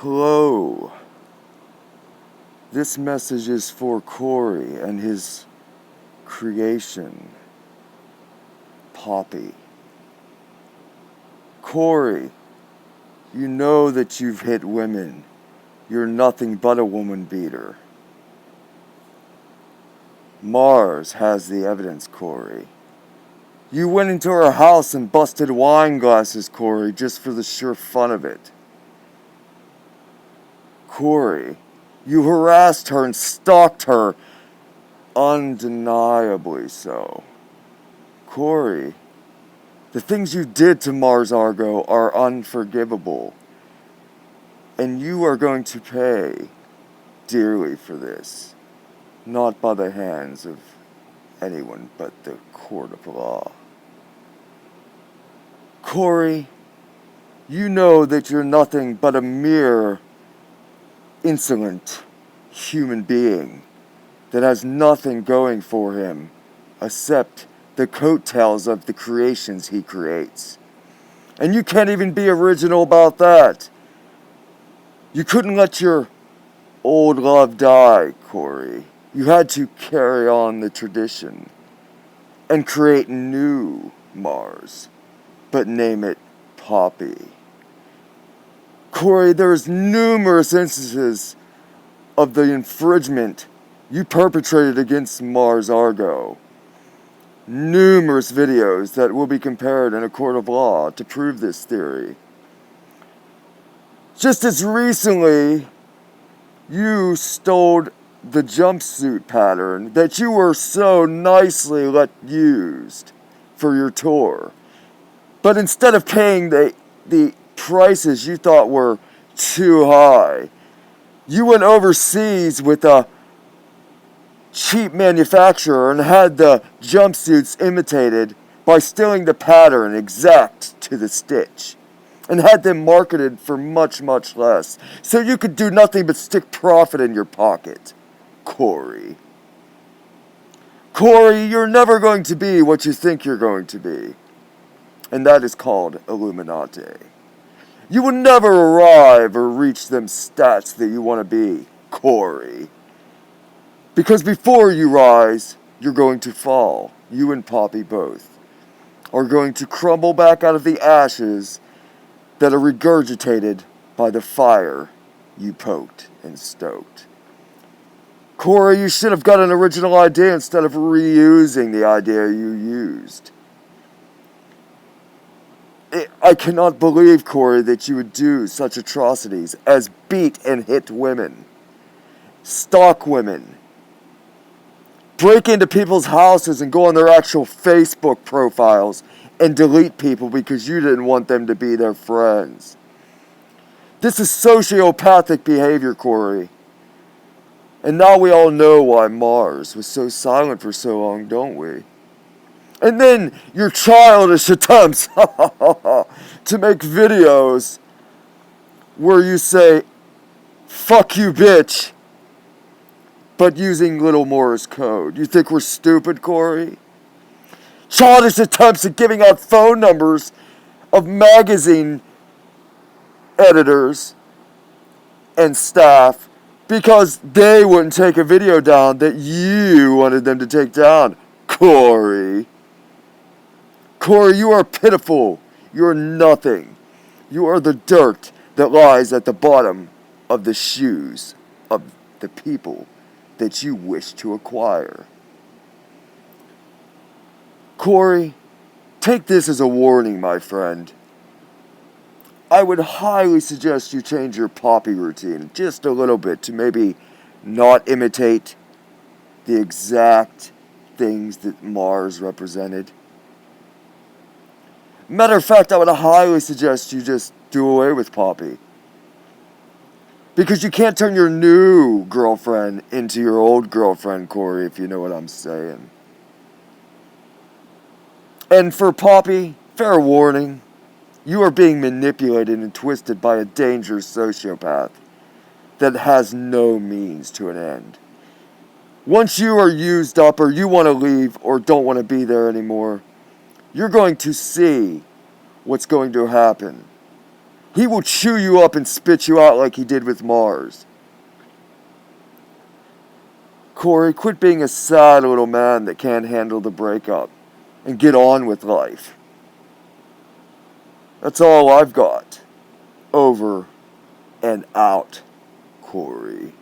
Hello. This message is for Corey and his creation, Poppy. Corey, you know that you've hit women. You're nothing but a woman beater. Mars has the evidence, Corey. You went into her house and busted wine glasses, Corey, just for the sheer fun of it. Corey, you harassed her and stalked her, undeniably so. Corey, the things you did to Mars Argo are unforgivable, and you are going to pay dearly for this, not by the hands of anyone but the court of law. Corey, you know that you're nothing but a mere insolent human being that has nothing going for him except the coattails of the creations he creates. And you can't even be original about that. You couldn't let your old love die, Corey. You had to carry on the tradition and create new Mars, but name it Poppy. Corey, there's numerous instances of the infringement you perpetrated against Mars Argo. Numerous videos that will be compared in a court of law to prove this theory. Just as recently, you stole the jumpsuit pattern that you were so nicely let used for your tour. But instead of paying the prices you thought were too high, you went overseas with a cheap manufacturer and had the jumpsuits imitated by stealing the pattern exact to the stitch and had them marketed for much, much less, so you could do nothing but stick profit in your pocket. Corey, you're never going to be what you think you're going to be, and that is called Illuminati. You will never arrive or reach them stats that you want to be, Corey. Because before you rise, you're going to fall. You and Poppy both are going to crumble back out of the ashes that are regurgitated by the fire you poked and stoked. Corey, you should have got an original idea instead of reusing the idea you used. I cannot believe, Corey, that you would do such atrocities as beat and hit women, stalk women, break into people's houses and go on their actual Facebook profiles and delete people because you didn't want them to be their friends. This is sociopathic behavior, Corey. And now we all know why Mars was so silent for so long, don't we? And then your childish attempts to make videos where you say, "Fuck you, bitch," but using little Morse code. You think we're stupid, Corey? Childish attempts at giving out phone numbers of magazine editors and staff because they wouldn't take a video down that you wanted them to take down, Corey. Corey, you are pitiful. You are nothing. You are the dirt that lies at the bottom of the shoes of the people that you wish to acquire. Corey, take this as a warning, my friend. I would highly suggest you change your Poppy routine just a little bit to maybe not imitate the exact things that Mars represented. Matter of fact, I would highly suggest you just do away with Poppy. Because you can't turn your new girlfriend into your old girlfriend, Corey, if you know what I'm saying. And for Poppy, fair warning, you are being manipulated and twisted by a dangerous sociopath that has no means to an end. Once you are used up or you want to leave or don't want to be there anymore, you're going to see what's going to happen. He will chew you up and spit you out like he did with Mars. Corey, quit being a sad little man that can't handle the breakup and get on with life. That's all I've got. Over and out, Corey.